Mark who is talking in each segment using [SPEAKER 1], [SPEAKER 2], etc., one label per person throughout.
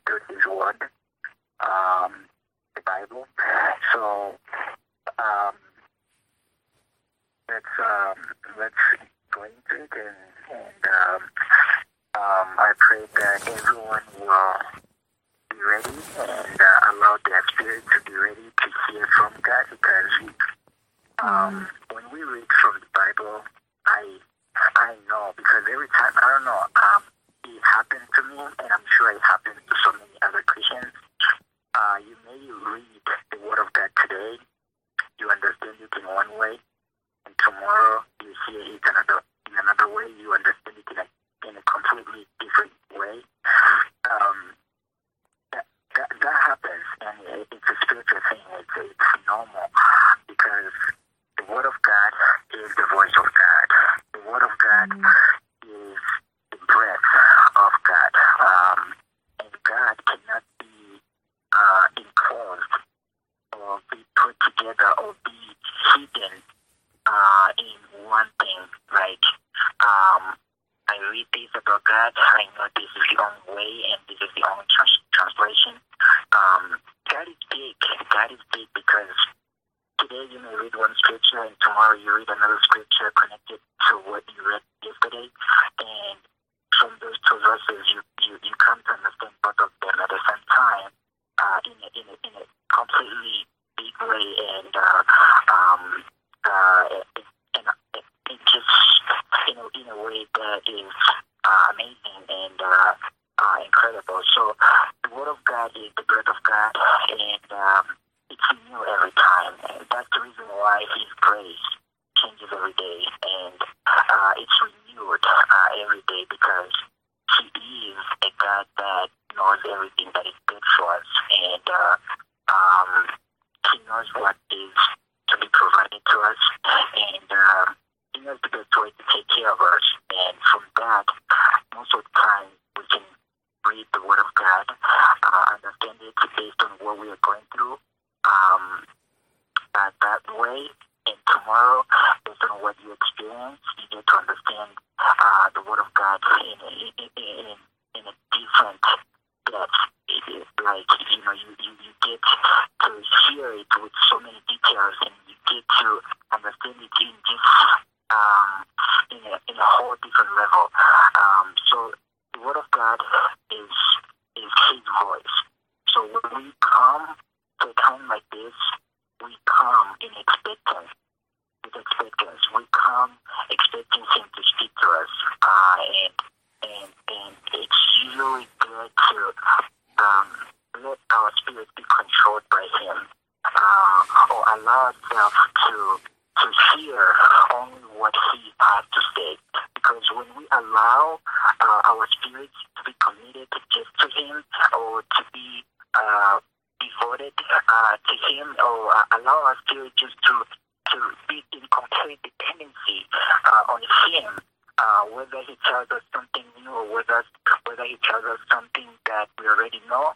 [SPEAKER 1] through His Word, the Bible. So let's go into it, and I pray that everyone will be ready and allow their spirit to be ready to hear from God, because when we read from the Bible, I know, because every time, I don't know, it happened to me, and I'm sure it happened to so many other Christians. You may read the Word of God today, you understand it in one way, and tomorrow you hear it in another way, you understand it in a completely different way. That happens, and it's a spiritual thing. It's normal, because the Word of God is the voice of God. The Word of God is the breath of God. And God cannot be enclosed or be put together or be hidden in one thing. Like, I read this about God, I know this is the only way and this is the only translation. God is big. God is big, because today you may read one scripture and tomorrow you read another scripture connected to what you read yesterday, and from those two verses you come to understand both of them at the same time, in a completely big way, and it just in a way that is amazing and incredible. So the Word of God is the breath of God, and it's new every time, and that's the reason why His grace changes every day, and it's renewed every day, because He is a God that knows everything that is good for us, and He knows what is to be provided to us, and He knows the best way to take care of us. And from that, most of the time we can read the Word of God, understand it based on what we are going through that way, and tomorrow, based on what you experience, you get to understand the Word of God in a different depth. It is like, you get to hear it with so many details, and you get to understand it in just in a whole different level. So the Word of God is His voice. So when we come to a time like this, we come in expectance. We come expecting Him to speak to us, and it's usually good to let our spirit be controlled by Him, or allow ourselves to hear only what He has to say. Because when we allow our spirits to be committed just to Him, or to be devoted to Him, or allow our spirit just to be in complete dependency on Him, whether He tells us something new, or whether He tells us something that we already know,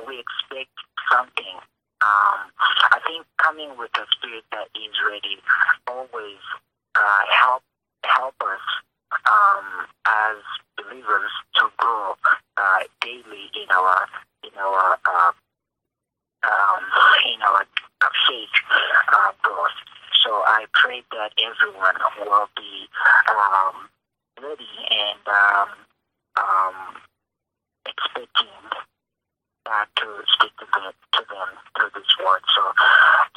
[SPEAKER 1] we expect something. I think coming with a spirit that is ready always help us as believers to grow daily in our faith growth. So I pray that everyone will be ready and expecting God to speak to them through this word. So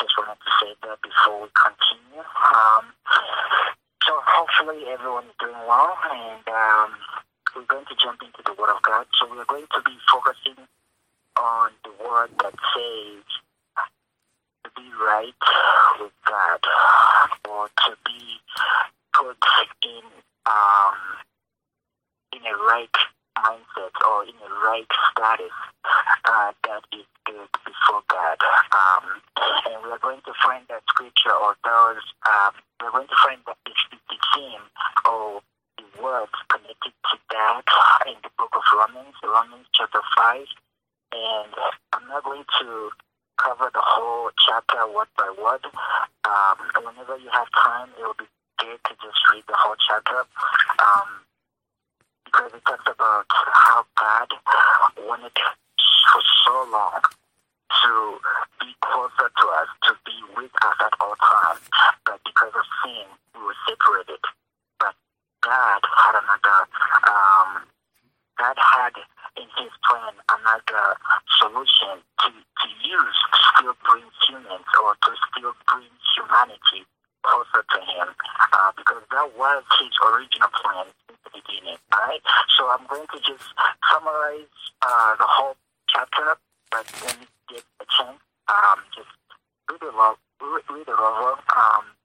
[SPEAKER 1] just wanted to say that before we continue. So hopefully everyone is doing well, and we're going to jump into the Word of God. So we're going to be focusing on the word that says to be right with God, or to be put in a right mindset, or in a right status that is good before God. And we are going to find that scripture, or those, we're going to find that the theme or the words connected to that in the book of Romans chapter 5. And I'm not going to cover the whole chapter word by word. Whenever you have time, it will be good to just read the whole chapter, because it talks about how God wanted for so long to be closer to us, to be with us at all times. But because of sin, we were separated. But God had God had in His plan another solution to use to still bring humans or to still bring humanity closer to Him, because that was His original plan in the beginning. All right. So I'm going to just summarize the whole chapter, but when you get a chance, just read it over.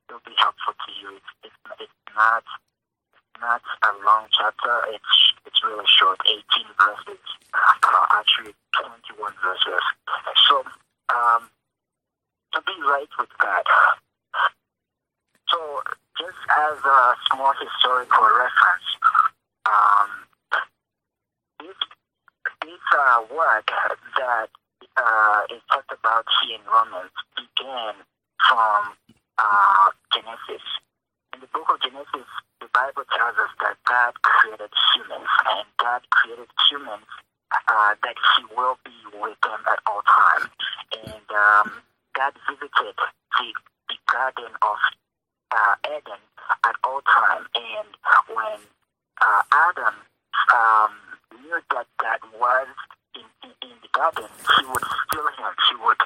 [SPEAKER 1] It'll be helpful to you. It's not a long chapter. It's really short, 18 verses, actually 21 verses. So to be right with God. So just as a small historical reference, this word that is talked about here in Romans began from Genesis. In the book of Genesis, the Bible tells us that God created humans, and God created humans that He will be with them at all times. And God visited the Garden of Eden at all times. And when Adam knew that God was in the garden, he would feel Him. He would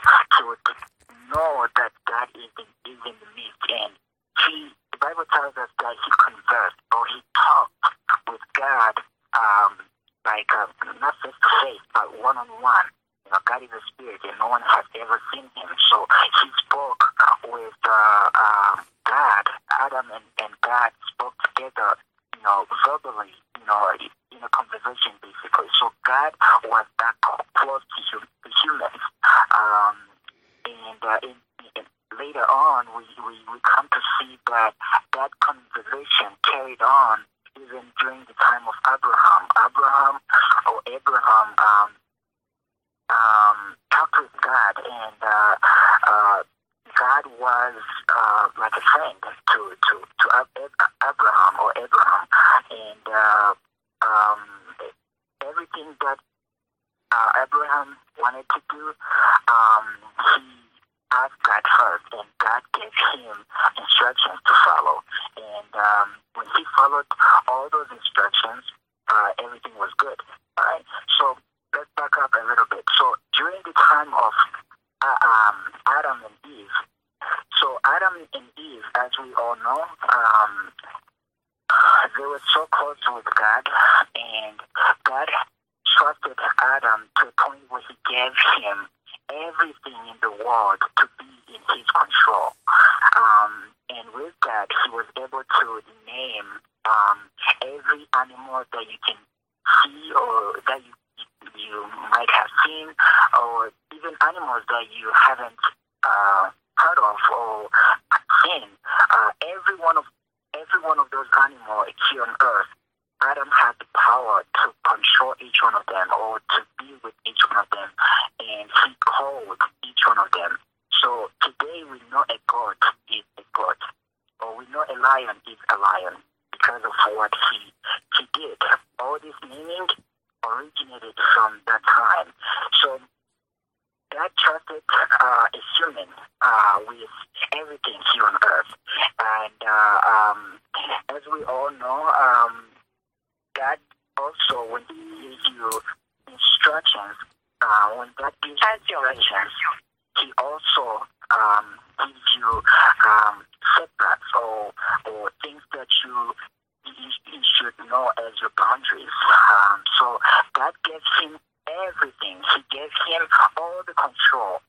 [SPEAKER 1] know that God is in the midst. And the Bible tells us that he conversed or he talked with God, not face to face, but one on one. God is a spirit, and no one has ever seen Him. So he spoke with God. Adam and God spoke together, verbally, in a conversation, basically. So God was that close to humans. And later on, we come to see that conversation carried on even during the time of Abraham. Abraham talked with God, and God was like a friend to Abraham. And everything that Abraham wanted to do, he asked God first, and God gave him instructions to follow. And when he followed all those instructions, everything was good. All right. So let's back up a little bit. So during the time of Adam and Eve, as we all know, they were so close with God, and God trusted Adam to the point where He gave him everything in the world to be in His control. And with that, he was able to name every animal that you can see or that you might have seen, or even animals that you haven't heard of or seen. Every one of those animals here on earth, Adam had the power to control each one of them or to be with each one of them, and he called each one of them. So today we know a goat is a goat, or we know a lion is a lion because of what he did. All this meaning originated from that time. So God trusted a human with everything here on earth. And as we all know, God also, when He gives you instructions, He also gives you setbacks or things that you should know as your boundaries. So God gave him everything. He gave him all the control,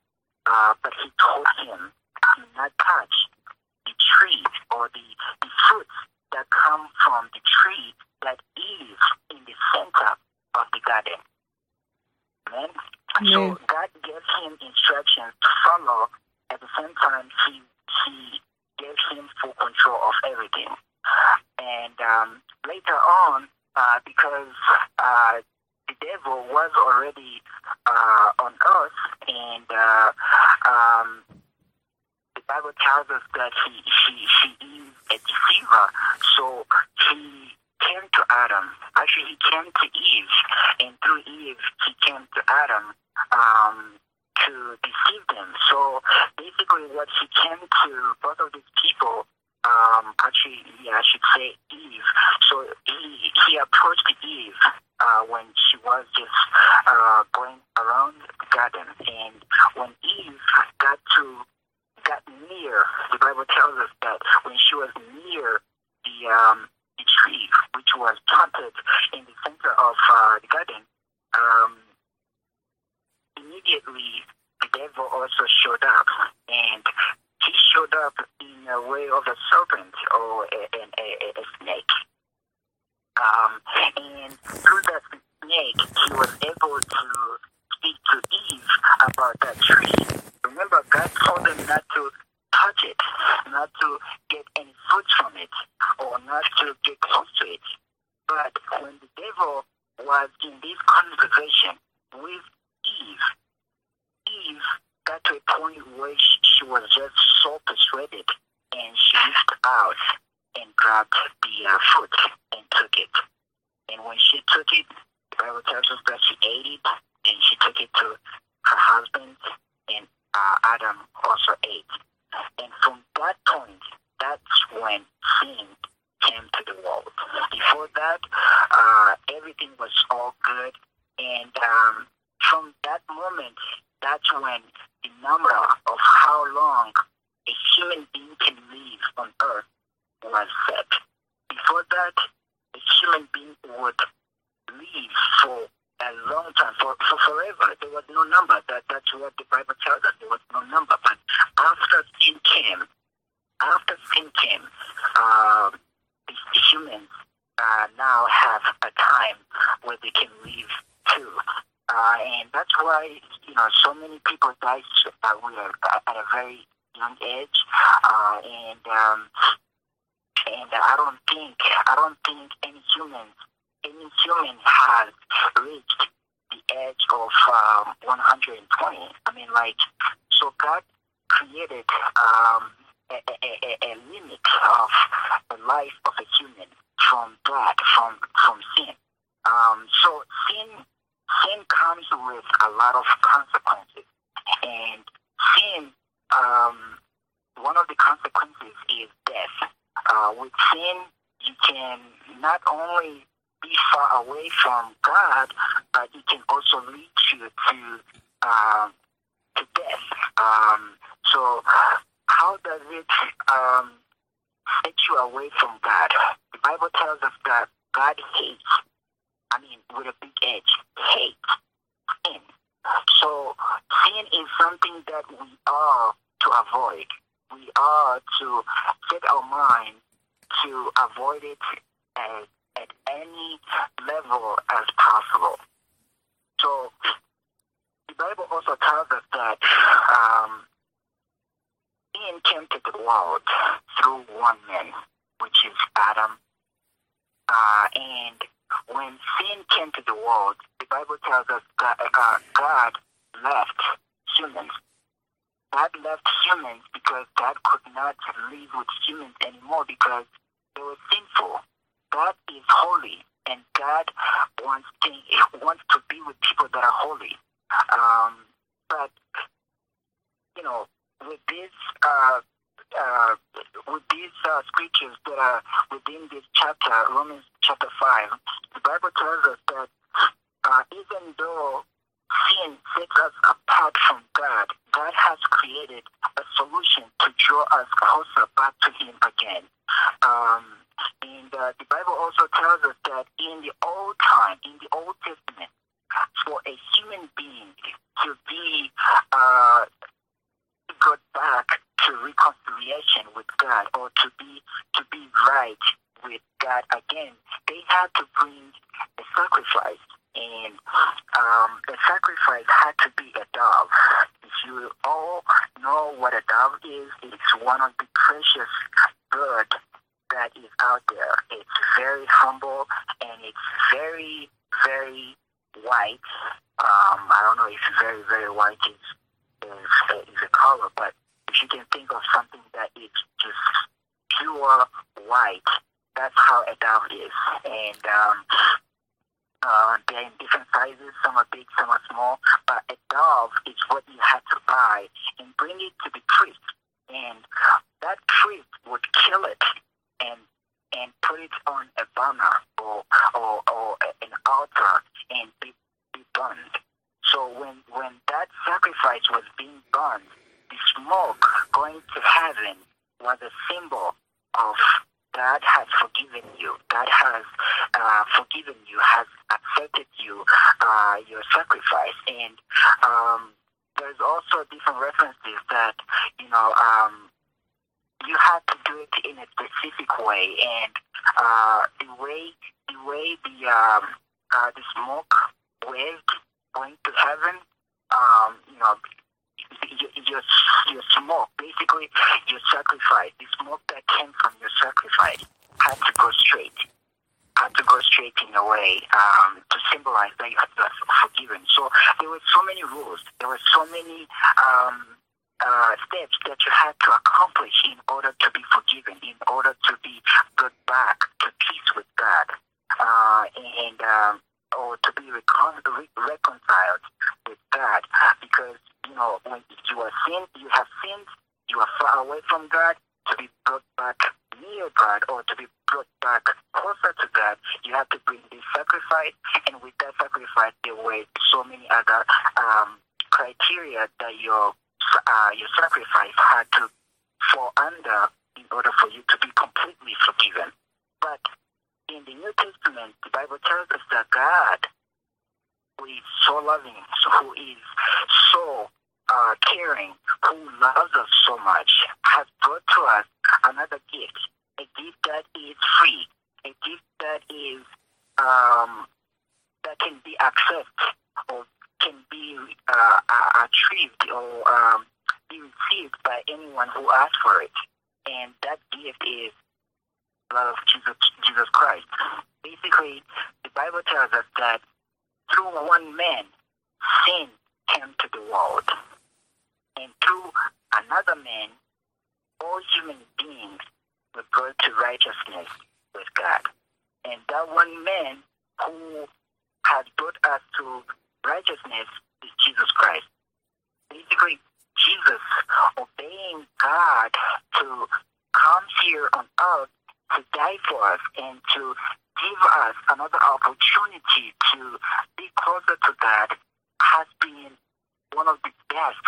[SPEAKER 1] but He told him to not touch the tree or the fruits that come from the tree that is in the center of the garden. Amen? So God gave him instructions to follow. At the same time, He gave him full control of everything. And later on, because the devil was already on earth, and the Bible tells us that she is a deceiver. So he came to Adam. Actually, he came to Eve, and through Eve, he came to Adam to deceive them. So basically, what he came to both of these people, actually, I should say Eve. So he approached Eve when she was just going around the garden, and when Eve got near, the Bible tells us that when she was near the tree, which was planted in the center of the garden, immediately the devil also showed up, and he showed up in a way of a serpent or a snake. And through that snake, he was able to speak to Eve about that tree. Remember, God told them not to touch it, not to get any fruit from it, or not to get close to it. But when the devil was in this conversation with Eve got to a point where she was just so persuaded, and she reached out and grabbed the fruit and took it. And when she took it, the Bible tells us that she ate it, and she took it to her husband, and Adam also ate. And from that point, that's when sin came to the world. Before that, everything was all good, and from that moment, that's when the number of how long a human being can live on earth was set. Before that, a human being would live for a long time, for forever. There was no number. That's what the Bible tells us. There was no number. But after sin came, the humans now have a time where they can live too. And that's why, so many people die at a very young age. And I don't think any human has reached the edge of 120. I mean, so God created a limit of the life of a human from that, from sin. So sin comes with a lot of consequences, and sin, one of the consequences is death. With sin, you can not only be far away from God, but it can also lead you to death. So how does it set you away from God? The Bible tells us that God hates, with a big H, hates sin. So sin is something that we are to avoid. We are to set our mind to avoid it at any level as possible. So the Bible also tells us that sin came to the world through one man, which is Adam. And when sin came to the world, the Bible tells us that God left humans. God left humans because God could not live with humans anymore because they were sinful. God is holy, and God wants to be with people that are holy. But with these scriptures that are within this chapter, Romans chapter 5, the Bible tells us that even though sin sets us apart from God, God has created a solution to draw us closer back to Him again. And the Bible also tells us that in the Old Testament, for a human being to be got back to reconciliation with God, or to be right with God again, they had to bring a sacrifice, and the sacrifice had to be a dove. If you all know what a dove is, it's one of the precious birds that is out there. It's very humble, and it's very, very white. I don't know if very, very white is a color, but if you can think of something that is just pure white, that's how a dove is. And they're in different sizes. Some are big, some are small. But a dove itself is what you had to buy and bring it to the priest. And that priest would kill it and put it on a banner or an altar and be burned. So when that sacrifice was being burned, the smoke going to heaven was a symbol of God has forgiven you. God has forgiven you, has accepted you, your sacrifice. And there's also different references that, you had to do it in a specific way. And the way the smoke waved going to heaven, your smoke, basically your sacrifice, the smoke that came from your sacrifice had to go straight in a way to symbolize that you had been forgiven. So there were so many rules, there were so many steps that you had to accomplish in order to be forgiven, in order to be brought back to peace with God, or to be reconciled with God. Because when you have sinned, you are far away from God. To be brought back near God, or to be brought back closer to God, you have to bring this sacrifice. And with that sacrifice, there were so many other criteria that your sacrifice had to fall under in order for you to be completely forgiven. But in the New Testament, the Bible tells us that God, who is so loving, who is so caring, who loves us so much, has brought to us another gift, a gift that is free, a gift that is that can be accessed or can be achieved or be received by anyone who asks for it. And that gift is the blood of Jesus Christ. Basically, the Bible tells us that through one man, sin came to the world. And through another man, all human beings were brought to righteousness with God. And that one man who has brought us to righteousness is Jesus Christ. Basically, Jesus obeying God to come here on earth to die for us and to give us another opportunity to be closer to God has been one of the best,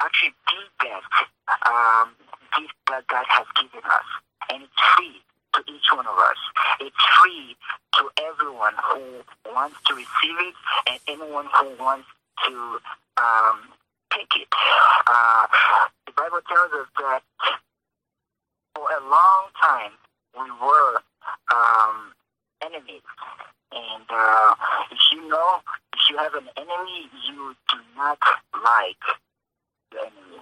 [SPEAKER 1] actually the best gift that God has given us. And it's free to each one of us. It's free to everyone who wants to receive it and anyone who wants to take it. The Bible tells us that for a long time we were enemies. And if you have an enemy, you do not like your enemy.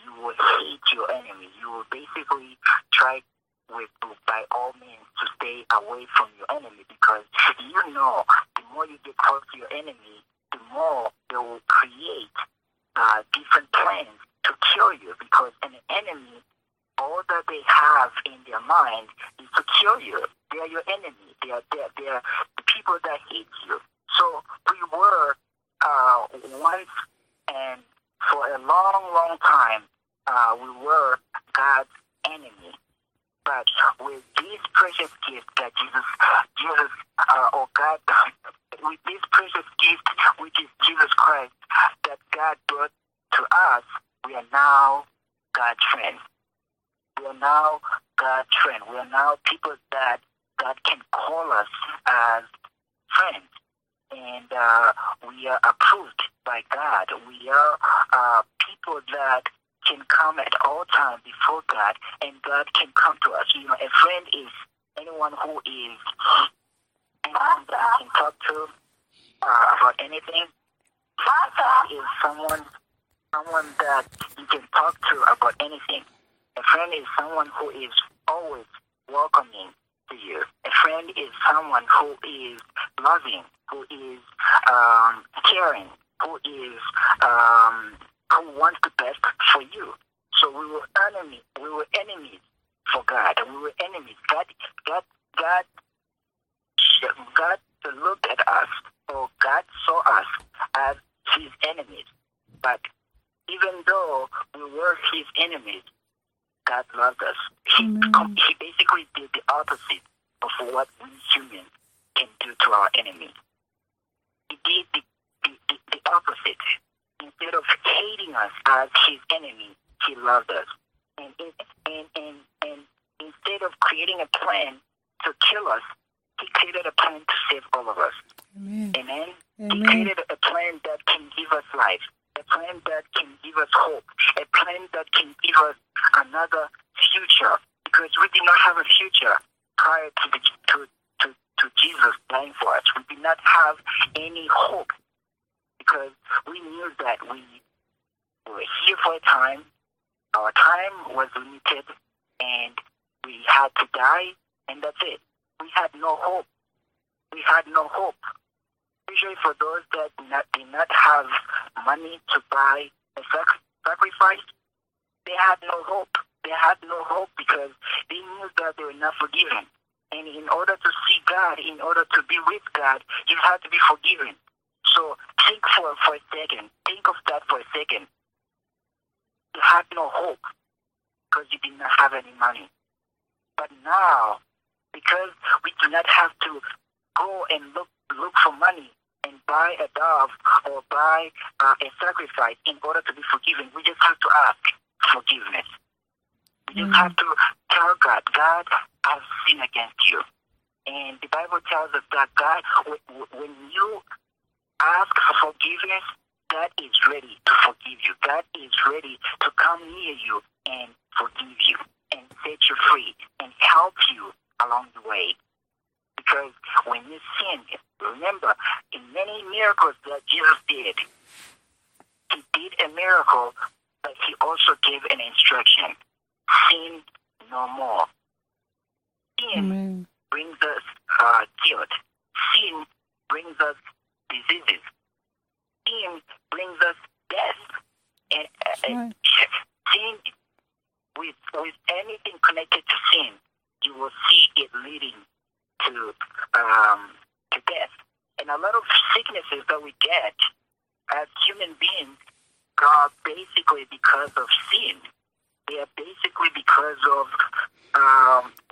[SPEAKER 1] You will hate your enemy. You will basically try by all means to stay away from your enemy, because the more you get close to your enemy, the more they will create different plans to kill you, because an enemy, all that they have in their mind is to kill you. They are your enemy. They are the people that hate you. So we were once, and for a long, long time, we were God's enemy. But with this precious gift that with this precious gift, which is Jesus Christ, that God brought to us, we are now God's friends. We are now God's friends. We are now people that God can call us as friends. And we are approved by God. We are people that can come at all times before God, and God can come to us. A friend is anyone who is anyone that you can talk to about anything. A friend is someone that you can talk to about anything. A friend is someone who is always welcoming to you. A friend is someone who is loving, who is caring, who is who wants the best for you. So we were enemies. We were enemies for God. We were enemies. God looked at us, or God saw us as His enemies. But even though we were his enemies, God loved us. He basically did the opposite of what we humans can do to our enemies. He did the opposite. Instead of hating us as his enemy, he loved us. And instead of creating a plan to kill us, he created a plan to save all of us.
[SPEAKER 2] Amen.
[SPEAKER 1] Amen.
[SPEAKER 2] Amen.
[SPEAKER 1] He created a plan that can give us life, a plan that can give us hope, a plan that can give us another future. Because we did not have a future prior to Jesus dying for us. We did not have any hope because we knew that we were here for a time. Our time was limited, and we had to die, and that's it. We had no hope. We had no hope. Usually for those that did not have money to buy a sacrifice, they had no hope. They had no hope because they knew that they were not forgiven. And in order to see God, in order to be with God, you have to be forgiven. So think for a second. Think of that for a second. You had no hope because you did not have any money. But now, because we do not have to go and look for money and buy a dove or buy a sacrifice in order to be forgiven, we just have to ask forgiveness. We just have to tell God, God, I've sinned against you. And the Bible tells us that God, when you ask for forgiveness, God is ready to forgive you. God is ready to come near you and forgive you and set you free and help you along the way. Because when you sin, remember, in many miracles that Jesus did, he did a miracle, but he also gave an instruction. Sin no more. Sin brings us guilt. Sin brings us diseases. Sin brings us death. And sin, with anything connected to sin, you will see it leading to death. And a lot of sicknesses that we get as human beings are basically because of sin. They are basically because of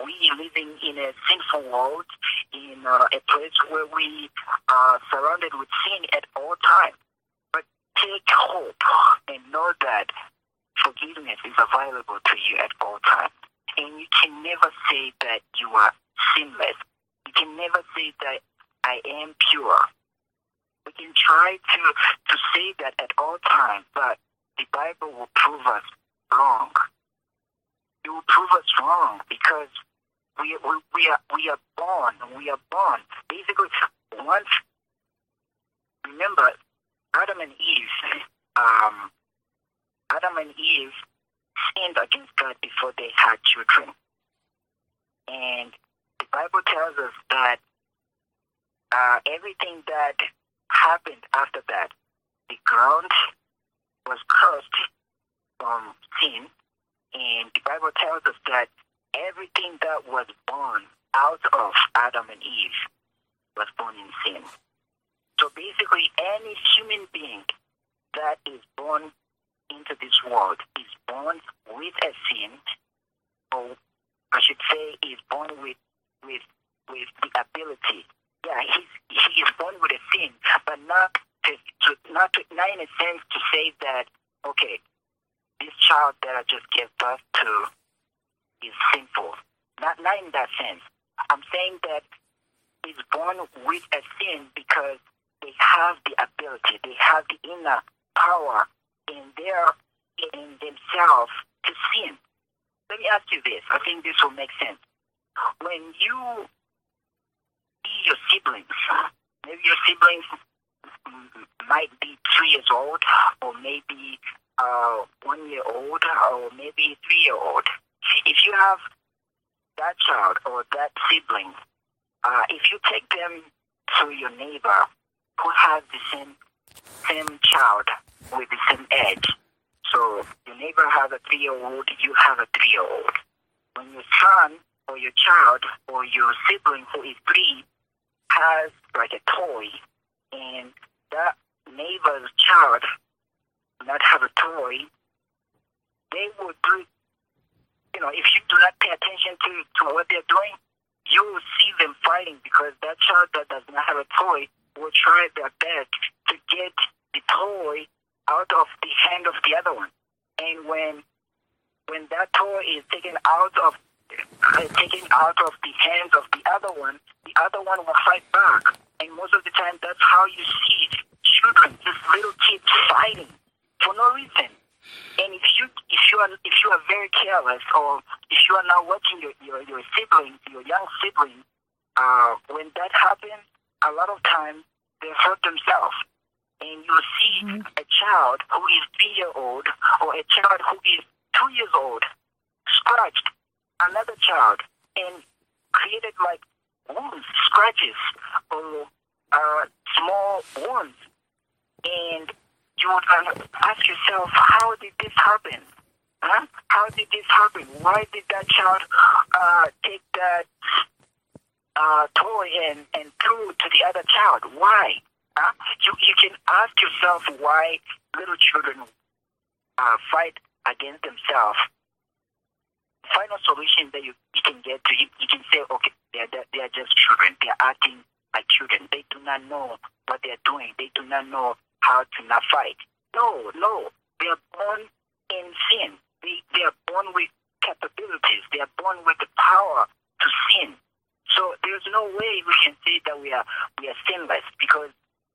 [SPEAKER 1] we living in a sinful world, in a place where we are surrounded with sin at all times. But take hope and know that forgiveness is available to you at all times. And you can never say that you are sinless. You can never say that I am pure. We can try to say that at all times, but the Bible will prove us wrong. It will prove us wrong because we are born. We are born. Basically, once, remember, Adam and Eve sinned against God before they had children. And the Bible tells us that everything that happened after that, the ground was cursed from sin. And the Bible tells us that everything that was born out of Adam and Eve was born in sin. So basically, any human being that is born into this world is born with a sin, or I should say, is born with the ability. Yeah, he is born with a sin, but not in a sense to say that, okay, this child that I just gave birth to is sinful. Not in that sense. I'm saying that he's born with a sin because they have the ability, they have the inner power in themselves to sin. Let me ask you this. I think this will make sense. When you see your siblings, maybe your siblings might be 3 years old, or maybe 1 year old, or maybe 3 year old. If you have that child or that sibling, if you take them to your neighbor who has the same child with the same age, so your neighbor has a 3-year-old, you have a 3-year-old. When your son or your child or your sibling who is 3 has like a toy, and that neighbor's child not have a toy, they will do it. If you do not pay attention to what they're doing, you will see them fighting, because that child that does not have a toy will try their best to get the toy out of the hand of the other one. And when that toy is taken out of the hands of the other one will fight back. And most of the time, that's how you see children, just little kids fighting for no reason. And if you are very careless, or if you are not watching your siblings, your young siblings, when that happens, a lot of times they hurt themselves. And you see a child who is 3 years old, or a child who is 2 years old, scratched another child and created like wounds, scratches, or small wounds. And you would ask yourself, how did this happen? How did this happen? Why did that child take that toy and threw it to the other child? Why? You can ask yourself why little children fight against themselves. Final solution that you can get to, you can say, okay, they are just children. They are acting like children. They do not know what they are doing. They do not know how to not fight. No. They are born in sin. They are born with capabilities. They are born with the power to sin. So there's no way we can say that we are sinless, because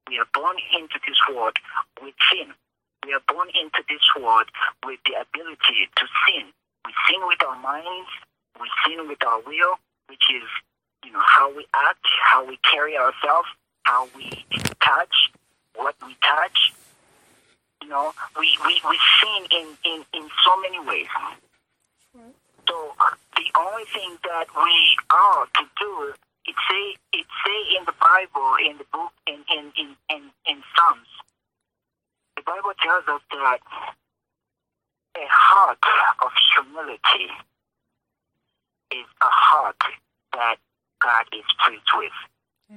[SPEAKER 1] we are born into this world with sin. We are born into this world with the ability to sin. We sin with our minds. We sin with our will, which is, how we act, how we carry ourselves, how we touch, what we touch. We sin in so many ways. So the only thing that we are to do, it say in the Bible, in the book, in Psalms, the Bible tells us that a heart of humility is a heart that God is pleased with.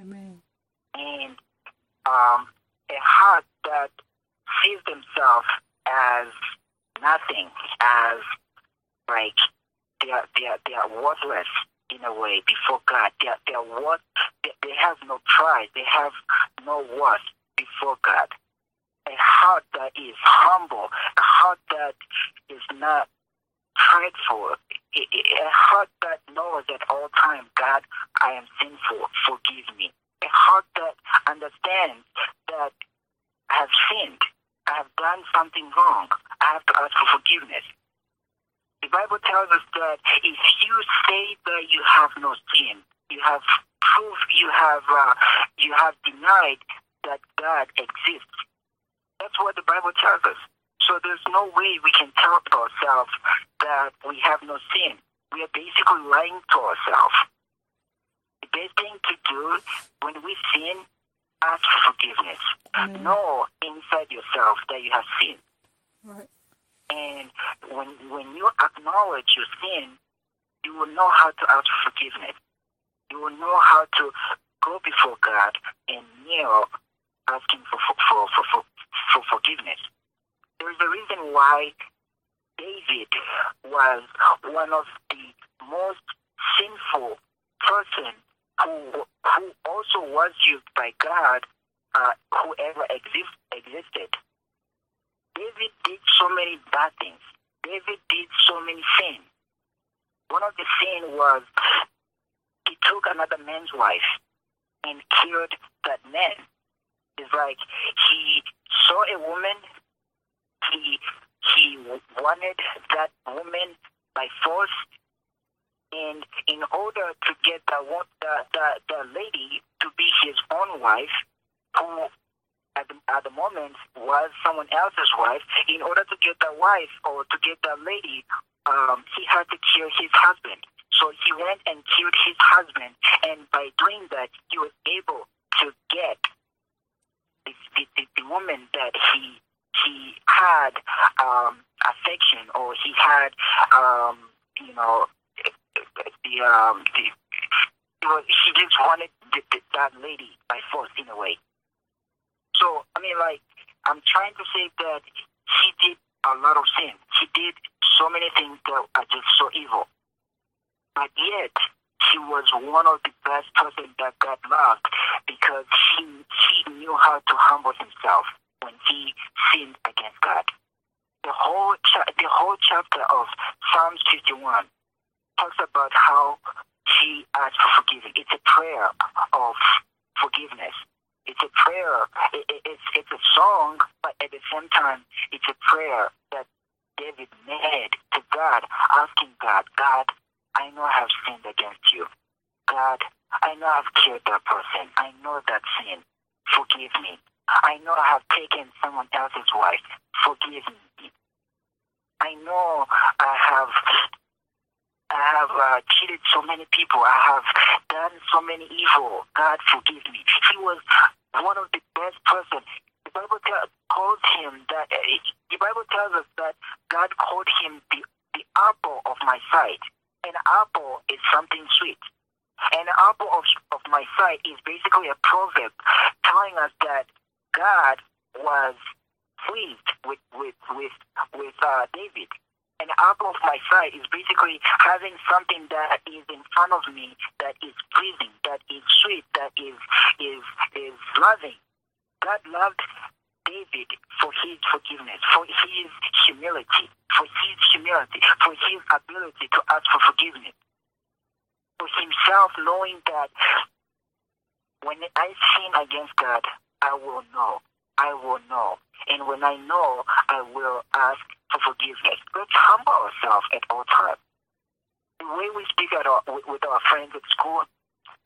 [SPEAKER 2] Amen.
[SPEAKER 1] And a heart that sees themselves as nothing, as like they are worthless in a way before God. They have no pride. They have no worth before God. A heart that is humble, a heart that is not prideful, a heart that knows at all times, God, I am sinful, forgive me. A heart that understands that I have sinned, I have done something wrong, I have to ask for forgiveness. The Bible tells us that if you say that you have no sin, you have proved, you have denied that God exists. That's what the Bible tells us. So there's no way we can tell ourselves that we have no sin. We are basically lying to ourselves. The best thing to do when we sin, ask for forgiveness. Know inside yourself that you have sinned.
[SPEAKER 2] Right.
[SPEAKER 1] And when you acknowledge your sin, you will know how to ask for forgiveness. You will know how to go before God and kneel, asking for forgiveness. There is a reason why David was one of the most sinful person who also was used by God, whoever existed. David did so many bad things. David did so many sins. One of the sins was he took another man's wife and killed that man. It's like he saw a woman, he wanted that woman by force, and in order to get the lady to be his own wife, who at the moment was someone else's wife, in order to get the wife or to get the lady, he had to kill his husband. So he went and killed his husband, and by doing that, he was able to get the woman that he had affection, or he had he just wanted that lady by force in a way. So I'm trying to say that she did a lot of sin. She did so many things that are just so evil. But yet, she was one of the best persons that God loved because he knew how to humble himself when he sinned against God. The whole chapter of Psalms 51 talks about how she asked for forgiveness. It's a prayer of forgiveness. It's a prayer. It's a song, but at the same time, it's a prayer that David made to God, asking God, I know I have sinned against you. God, I know I've killed that person. I know that sin. Forgive me. I know I have taken someone else's wife. Forgive me. I know I have cheated so many people. I have done so many evil. God, forgive me. He was one of the best persons. The Bible calls him that. The Bible tells us that God called him the apple of my sight. An apple is something sweet. An apple of my sight is basically a proverb telling us that God was pleased with David. An apple of my sight is basically having something that is in front of me that is pleasing, that is sweet, that is loving. God loved David for his forgiveness, for his humility, for his ability to ask for forgiveness, for himself knowing that when I sin against God, I will know. And when I know, I will ask for forgiveness. Let's humble ourselves at all times. The way we speak with our friends at school,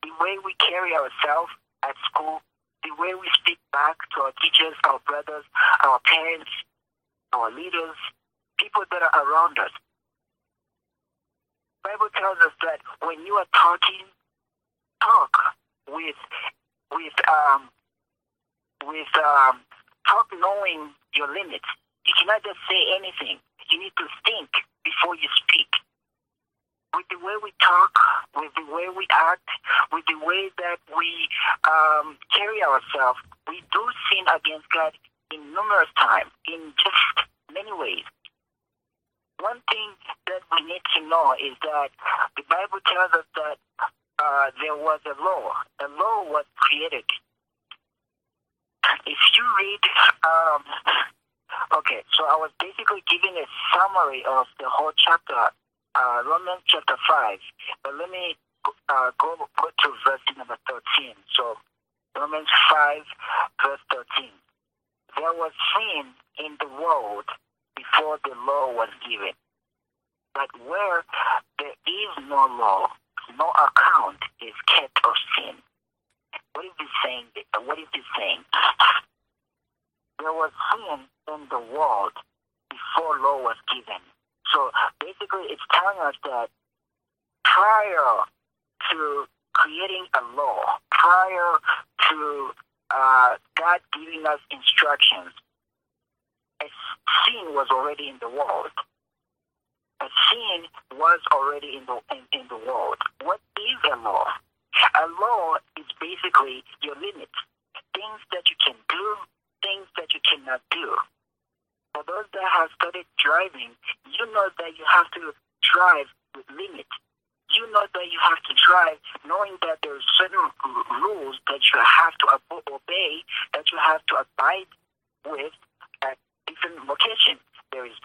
[SPEAKER 1] the way we carry ourselves at school, the way we speak back to our teachers, our brothers, our parents, our leaders, people that are around us. The Bible tells us that when you are talking, talk talk knowing your limits. You cannot just say anything. You need to think before you speak. With the way we talk, with the way we act, with the way that we carry ourselves, we do sin against God in numerous times, in just many ways. One thing that we need to know is that the Bible tells us that there was a law. A law was created. If you read, okay, so I was basically giving a summary of the whole chapter, Romans chapter 5. But let me go to verse number 13. So Romans 5, verse 13. There was sin in the world before the law was given. But where there is no law, no account is kept of sin. What is this saying? There was sin in the world before law was given. So basically it's telling us that prior to creating a law, prior to God giving us instructions, a sin was already in the world. A sin was already in the world. What is a law? A law is basically your limits, things that you can do, things that you cannot do. For those that have started driving, you know that you have to drive with limits. You know that you have to drive knowing that there are certain rules that you have to obey, that you have to abide with at different locations. There is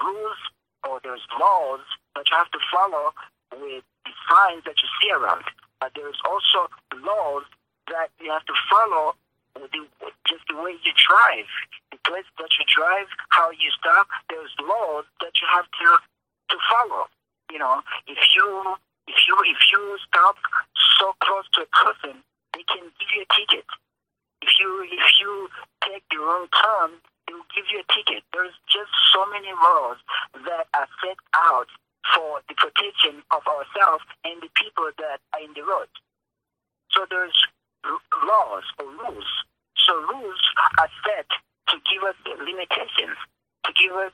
[SPEAKER 1] rules or there's laws that you have to follow with the signs that you see around. But there's also laws that you have to follow with just the way you drive. The place that you drive, how you stop, there's laws that you have to follow. You know, if you stop so close to a person, they can give you a ticket. If you take the wrong turn, they will give you a ticket. There's just so many laws that are set out for the protection of ourselves and the people that are in the road. So there's laws or rules. So rules are set to give us limitations, to give us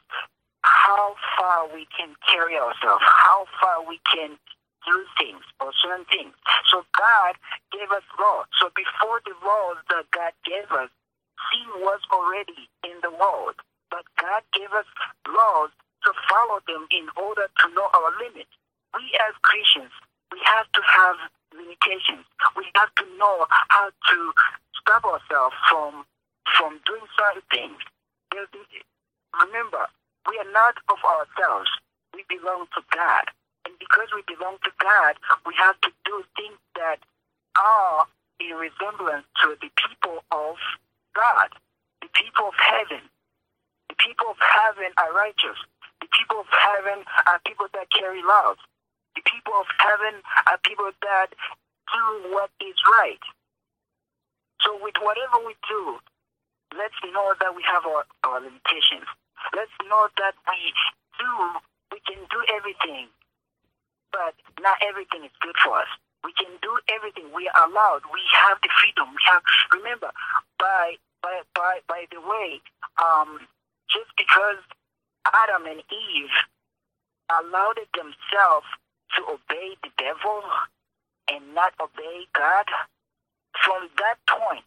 [SPEAKER 1] how far we can carry ourselves, how far we can do things or certain things. So God gave us law. So before the laws that God gave us, sin was already in the world. but God gave us laws to follow them in order to know our limits. We as Christians, we have to have limitations. We have to know how to stop ourselves from doing certain things. Remember, we are not of ourselves. We belong to God. And because we belong to God, we have to do things that are in resemblance to the people of God. The people of heaven. The people of heaven are righteous. The people of heaven are people that carry love. The people of heaven are people that do what is right. So with whatever we do, let's know that we have our limitations. Let's know that we can do everything, but not everything is good for us. We can do everything. We are allowed. We have the freedom. Remember, by the way, just because Adam and Eve allowed themselves to obey the devil and not obey God, from that point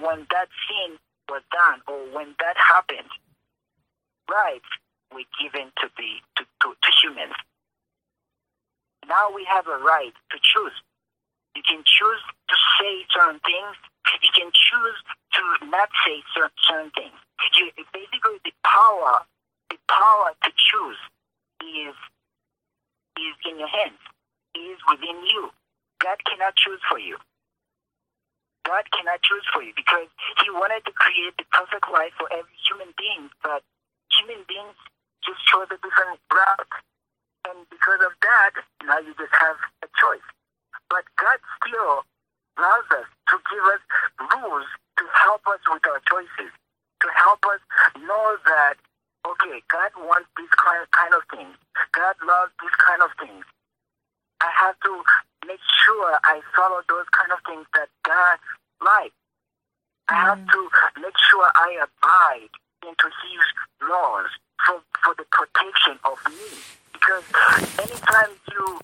[SPEAKER 1] when that sin was done or when that happened, rights were given to humans. Now we have a right to choose. You can choose to say certain things. You can choose to not say certain things. Basically, the power to choose is in your hands. It is within you. God cannot choose for you. God cannot choose for you because He wanted to create the perfect life for every human being, but human beings just chose a different route. And because of that, now you just have a choice. But God still allows us to give us rules to help us with our choices, to help us know that, okay, God wants this kind of things. God loves this kind of things. I have to make sure I follow those kind of things that God likes. I have to make sure I abide into His laws for the protection of me. Because anytime you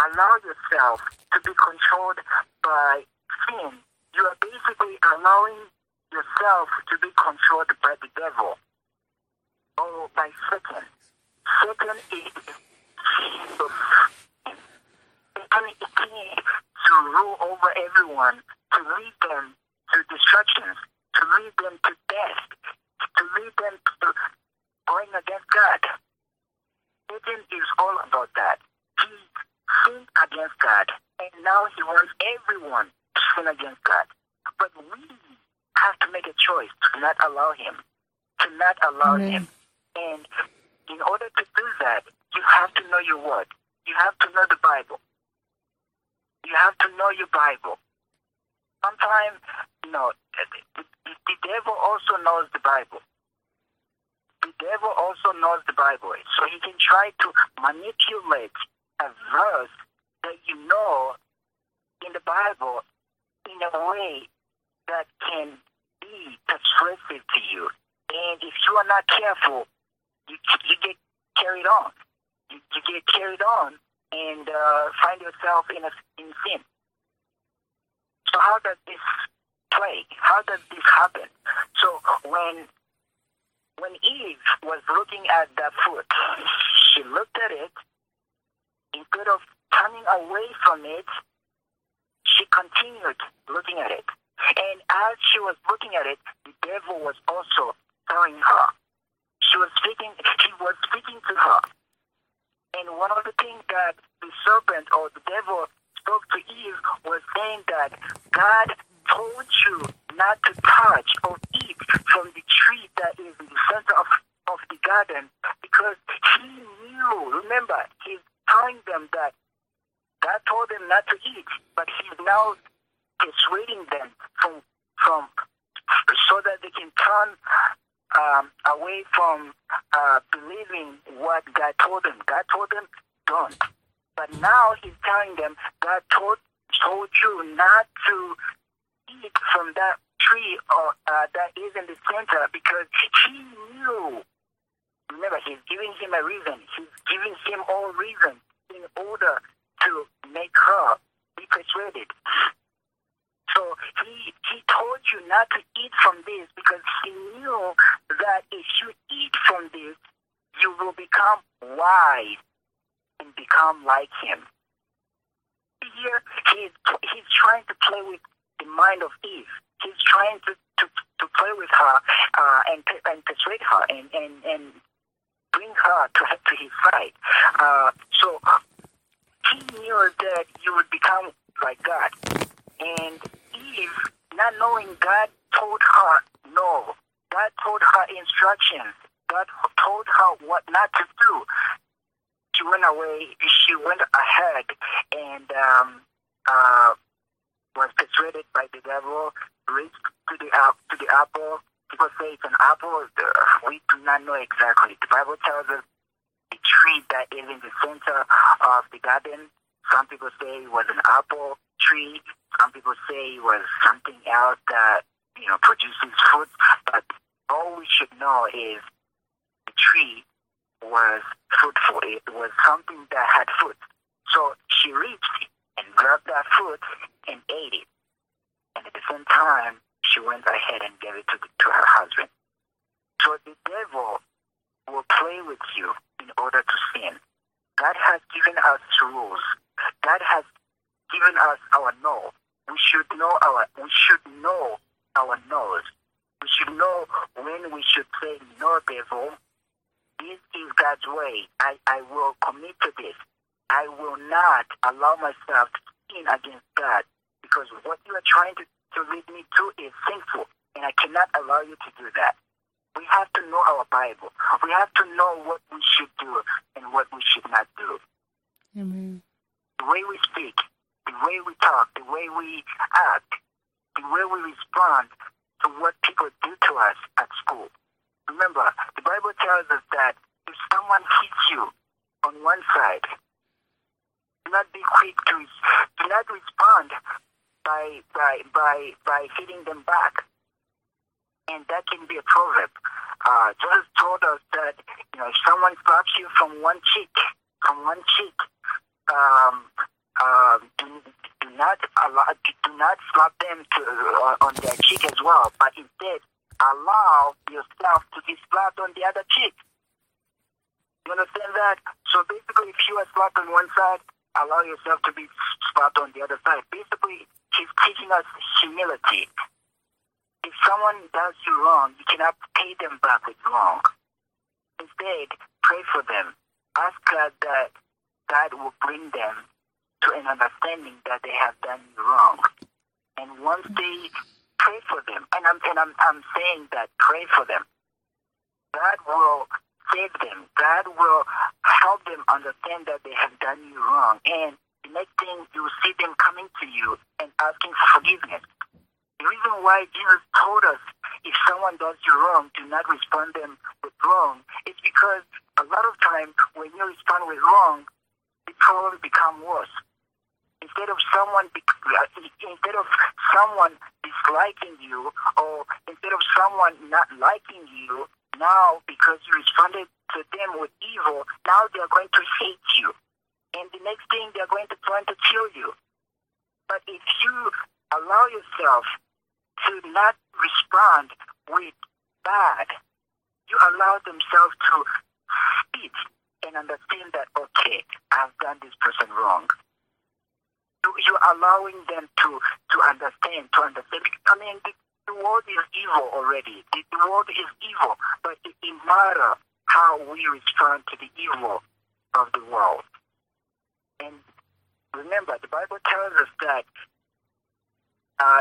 [SPEAKER 1] allow yourself to be controlled by sin, you are basically allowing yourself to be controlled by the devil or by Satan. Satan is to rule over everyone, to lead them to destructions, to lead them to death, to lead them to going against God. Satan is all about that. He sinned against God, and now he wants everyone to sin against God. But we have to make a choice to not allow him, him. And in order to do that, you have to know your word. You have to know the Bible. You have to know your Bible. Sometimes, the devil also knows the Bible. The devil also knows the Bible. So he can try to manipulate a verse that you know in the Bible in a way that can be persuasive to you. And if you are not careful, you get carried on. You get carried on and find yourself in sin. So how does this play? How does this happen? So when Eve was looking at that fruit, she looked at it. Instead of turning away from it, she continued looking at it. And as she was looking at it, the devil was also telling her. He was speaking to her. And one of the things that the serpent or the devil spoke to Eve was saying that God told you not to touch or eat from the tree that is in the center of the garden because he knew. Remember, he's telling them that God told them not to eat, but he's now persuading them from so that they can turn away from believing what God told them. God told them, don't. But now he's telling them, God told you not to eat from that tree or that is in the center because he knew. Remember, he's giving him a reason. He's giving him all reason in order to make her be persuaded. So he told you not to eat from this because he knew that if you eat from this, you will become wise and become like him. Here, he's trying to play with the mind of Eve. He's trying to play with her and persuade her and bring her to his side. So he knew that you would become like God. And Eve, not knowing, God told her no. God told her instructions. God told her what not to do. She went away. She went ahead and was persuaded by the devil, reached to the apple. People say it's an apple. We do not know exactly. The Bible tells us a tree that is in the center of the garden. Some people say it was an apple tree. Some people say it was something else that produces fruit. But all we should know is the tree was fruitful. It was something that had fruit. So she reached and grabbed that fruit and ate it. And at the same time, she went ahead and gave it to her husband. So the devil will play with you in order to sin. God has given us rules. God has given us our no. We should know our no's. We should know when we should say, no, devil, this is God's way. I will commit to this. I will not allow myself to sin against God because what you are trying to lead me to is sinful, and I cannot allow you to do that. We have to know our Bible. We have to know what we should do and what we should not do.
[SPEAKER 2] Amen.
[SPEAKER 1] The way we speak, the way we talk, the way we act, the way we respond to what people do to us at school. Remember, the Bible tells us that if someone hits you on one side, do not be quick to do not respond by hitting them back. And that can be a proverb. Jesus told us that if someone slaps you from one cheek, do not slap them on their cheek as well, but instead allow yourself to be slapped on the other cheek. You understand that? So basically, if you are slapped on one side, allow yourself to be slapped on the other side. Basically, he's teaching us humility. If someone does you wrong, you cannot pay them back with wrong. Instead, pray for them. Ask God that God will bring them to an understanding that they have done you wrong. And once they pray for them, and I'm saying that pray for them, God will save them. God will help them understand that they have done you wrong. And the next thing, you will see them coming to you and asking for forgiveness. The reason why Jesus told us if someone does you wrong, do not respond them with wrong, is because a lot of times when you respond with wrong, the problem becomes worse. Instead of someone disliking you, or instead of someone not liking you, now because you responded to them with evil, now they are going to hate you. And the next thing, they are going to plan to kill you. But if you allow yourself to not respond with bad, you allow themselves to speak and understand that, okay, I've done this person wrong. You're allowing them to understand. I mean, the world is evil already. The world is evil, but it matters how we respond to the evil of the world. And remember, the Bible tells us that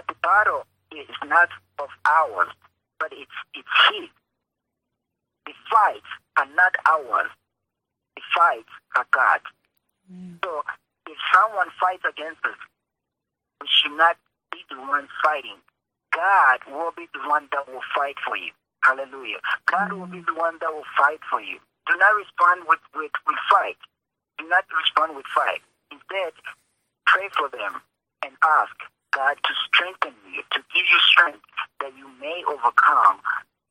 [SPEAKER 1] the battle is not of ours, but it's His. The fights are not ours. The fights are God. So if someone fights against us, we should not be the one fighting. God will be the one that will fight for you. Hallelujah. God will be the one that will fight for you. Do not respond with fight. Do not respond with fight. Instead, pray for them and ask God to strengthen you, to give you strength that you may overcome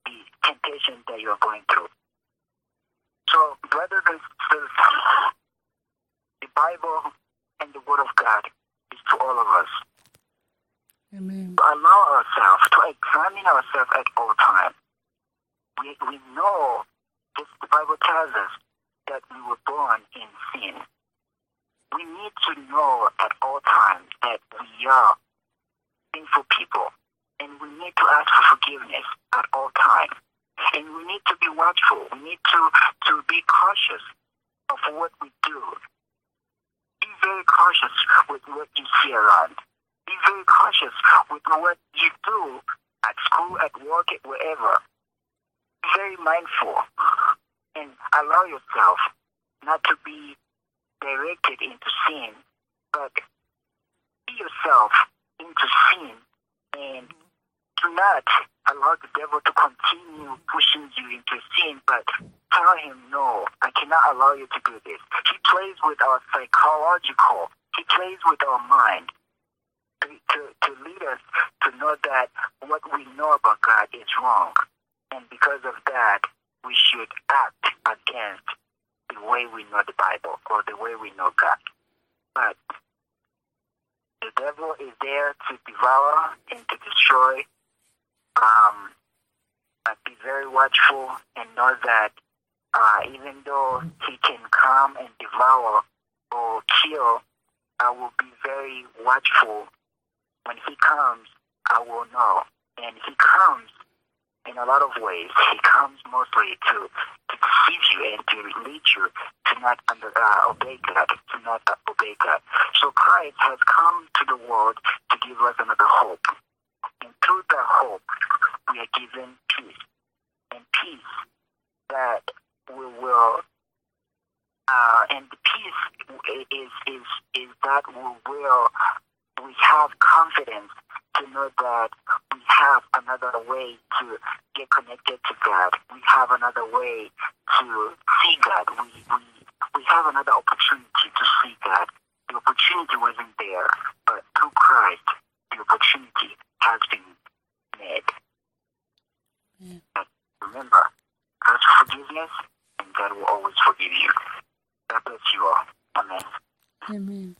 [SPEAKER 1] the temptation that you are going through. So, brothers and sisters, the Bible and the Word of God is to all of us.
[SPEAKER 2] Amen.
[SPEAKER 1] To allow ourselves to examine ourselves at all times. We know, this, the Bible tells us that we were born in sin. We need to know at all times that we are sinful people, and we need to ask for forgiveness at all times. And we need to be watchful. We need to be cautious of what we do. Be very cautious with what you see around. Be very cautious with what you do at school, at work, at wherever. Be very mindful and allow yourself not to be directed into sin, but be yourself into sin, and do not allow the devil to continue pushing you into sin, but tell him, no, I cannot allow you to do this. He plays with our psychological, he plays with our mind to lead us to know that what we know about God is wrong. And because of that, we should act against the way we know the Bible or the way we know God. But the devil is there to devour and to destroy. But be very watchful and know that even though he can come and devour or kill, I will be very watchful. When he comes, I will know. And he comes in a lot of ways. He comes mostly to deceive you and to lead you to not obey God, to not obey God. So Christ has come to the world to give us another hope. And through that hope, we are given peace. And peace that we will, and the peace is that we have confidence to know that we have another way to get connected to God. We have another way to see God. We have another opportunity to see God. The opportunity wasn't there, but through Christ, the opportunity has been made.
[SPEAKER 2] Yeah.
[SPEAKER 1] But remember, God's forgiveness, and God will always forgive you. God bless you all. Amen.
[SPEAKER 2] Amen.